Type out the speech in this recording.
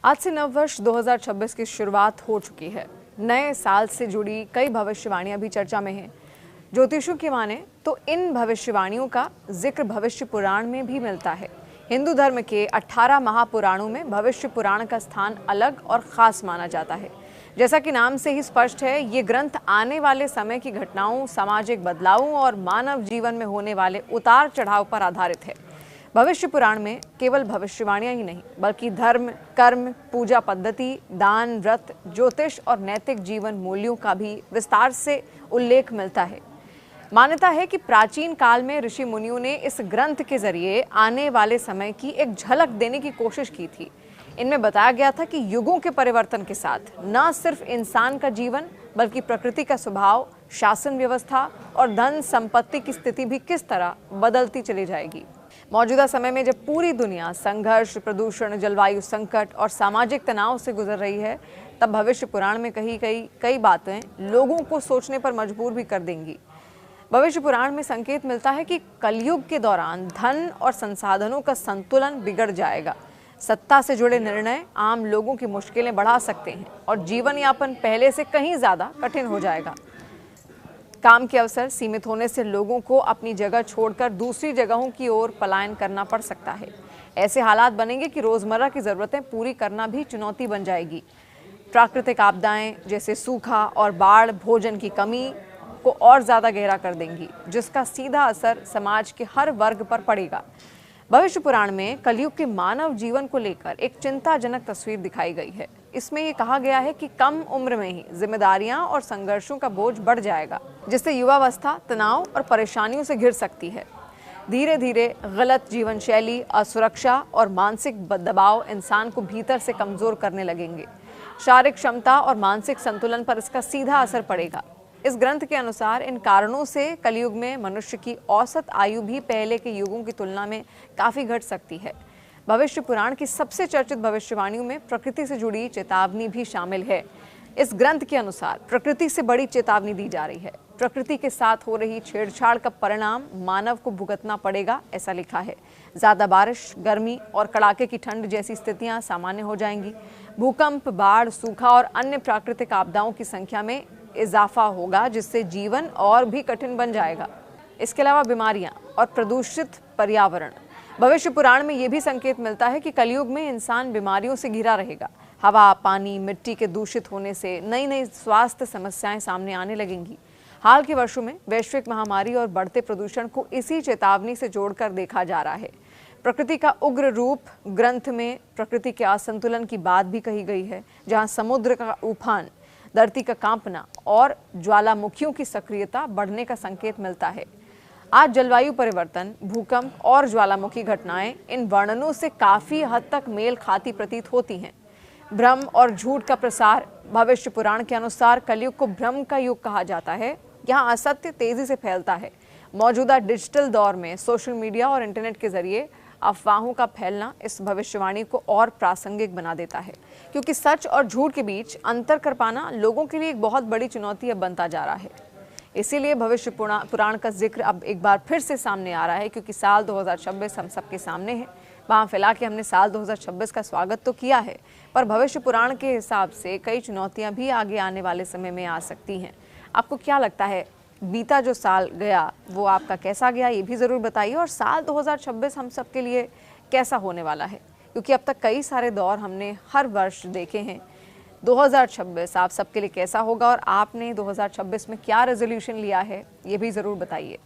आज से नववर्ष 2026 की शुरुआत हो चुकी है। नए साल से जुड़ी कई भविष्यवाणियां भी चर्चा में हैं। ज्योतिषियों की माने तो इन भविष्यवाणियों का जिक्र भविष्य पुराण में भी मिलता है। हिंदू धर्म के 18 महापुराणों में भविष्य पुराण का स्थान अलग और खास माना जाता है। जैसा कि नाम से ही स्पष्ट है, ये ग्रंथ आने वाले समय की घटनाओं, सामाजिक बदलावों और मानव जीवन में होने वाले उतार चढ़ाव पर आधारित है। भविष्य पुराण में केवल भविष्यवाणियां ही नहीं, बल्कि धर्म, कर्म, पूजा पद्धति, दान, व्रत, ज्योतिष और नैतिक जीवन मूल्यों का भी विस्तार से उल्लेख मिलता है। मान्यता है कि प्राचीन काल में ऋषि मुनियों ने इस ग्रंथ के जरिए आने वाले समय की एक झलक देने की कोशिश की थी। इनमें बताया गया था कि युगों के परिवर्तन के साथ न सिर्फ इंसान का जीवन, बल्कि प्रकृति का स्वभाव, शासन व्यवस्था और धन संपत्ति की स्थिति भी किस तरह बदलती चली जाएगी। मौजूदा समय में जब पूरी दुनिया संघर्ष, प्रदूषण, जलवायु संकट और सामाजिक तनाव से गुजर रही है, तब भविष्य पुराण में कई बातें लोगों को सोचने पर मजबूर भी कर देंगी। भविष्य पुराण में संकेत मिलता है कि कलयुग के दौरान धन और संसाधनों का संतुलन बिगड़ जाएगा। सत्ता से जुड़े निर्णय आम लोगों की मुश्किलें बढ़ा सकते हैं और जीवन यापन पहले से कहीं ज्यादा कठिन हो जाएगा। काम के अवसर सीमित होने से लोगों को अपनी जगह छोड़कर दूसरी जगहों की ओर पलायन करना पड़ सकता है। ऐसे हालात बनेंगे कि रोजमर्रा की जरूरतें पूरी करना भी चुनौती बन जाएगी। प्राकृतिक आपदाएं जैसे सूखा और बाढ़ भोजन की कमी को और ज्यादा गहरा कर देंगी, जिसका सीधा असर समाज के हर वर्ग पर पड़ेगा। भविष्य पुराण में कलयुग के मानव जीवन को लेकर एक चिंताजनक तस्वीर दिखाई गई है। इसमें ये कहा गया है कि कम उम्र में ही जिम्मेदारियां और संघर्षों का बोझ बढ़ जाएगा, जिससे युवावस्था तनाव और परेशानियों से घिर सकती है। धीरे धीरे गलत जीवन शैली, असुरक्षा और मानसिक दबाव इंसान को भीतर से कमजोर करने लगेंगे। शारीरिक क्षमता और मानसिक संतुलन पर इसका सीधा असर पड़ेगा। इस ग्रंथ के अनुसार इन कारणों से कलयुग में मनुष्य की औसत आयु भी पहले के युगों की तुलना में काफी घट सकती है। भविष्य पुराण की सबसे चर्चित भविष्यवाणियों में प्रकृति से जुड़ी चेतावनी भी शामिल है। इस ग्रंथ के अनुसार प्रकृति से बड़ी चेतावनी दी जा रही है। प्रकृति के साथ हो रही छेड़छाड़ का परिणाम मानव को भुगतना पड़ेगा, ऐसा लिखा है। ज्यादा बारिश, गर्मी और कड़ाके की ठंड जैसी स्थितियां सामान्य हो जाएंगी। भूकंप, बाढ़, सूखा और अन्य प्राकृतिक आपदाओं की संख्या में इजाफा होगा, जिससे जीवन और भी कठिन बन जाएगा। इसके अलावा बीमारियां और प्रदूषित पर्यावरण। भविष्य पुराण में यह भी संकेत मिलता है कि कलयुग में इंसान बीमारियों से घिरा रहेगा। हवा, पानी, मिट्टी के दूषित होने से नई नई स्वास्थ्य समस्याएं सामने आने लगेंगी। हाल के वर्षों में वैश्विक महामारी और बढ़ते प्रदूषण को इसी चेतावनी से जोड़कर देखा जा रहा है। प्रकृति का उग्र रूप। ग्रंथ में प्रकृति के असंतुलन की बात भी कही गई है, जहां समुद्र का उफान, धरती का कांपना और ज्वालामुखियों की सक्रियता बढ़ने का संकेत मिलता है। आज जलवायु परिवर्तन, भूकंप और ज्वालामुखी घटनाएं इन वर्णनों से काफी हद तक मेल खाती प्रतीत होती हैं। भ्रम और झूठ का प्रसार। भविष्य पुराण के अनुसार कलयुग को भ्रम का युग कहा जाता है। यहाँ असत्य तेजी से फैलता है। मौजूदा डिजिटल दौर में सोशल मीडिया और इंटरनेट के जरिए अफवाहों का फैलना इस भविष्यवाणी को और प्रासंगिक बना देता है, क्योंकि सच और झूठ के बीच अंतर कर पाना लोगों के लिए एक बहुत बड़ी चुनौती अब बनता जा रहा है। इसीलिए भविष्य पुराण का जिक्र अब एक बार फिर से सामने आ रहा है, क्योंकि साल 2026 हम सबके सामने है। वहाँ फैला के हमने साल 2026 का स्वागत तो किया है, पर भविष्य पुराण के हिसाब से कई चुनौतियाँ भी आगे आने वाले समय में आ सकती हैं। आपको क्या लगता है, बीता जो साल गया वो आपका कैसा गया, ये भी ज़रूर बताइए। और साल 2026 हम सब के लिए कैसा होने वाला है, क्योंकि अब तक कई सारे दौर हमने हर वर्ष देखे हैं। 2026 आप सबके लिए कैसा होगा और आपने 2026 में क्या रेजोल्यूशन लिया है, ये भी ज़रूर बताइए।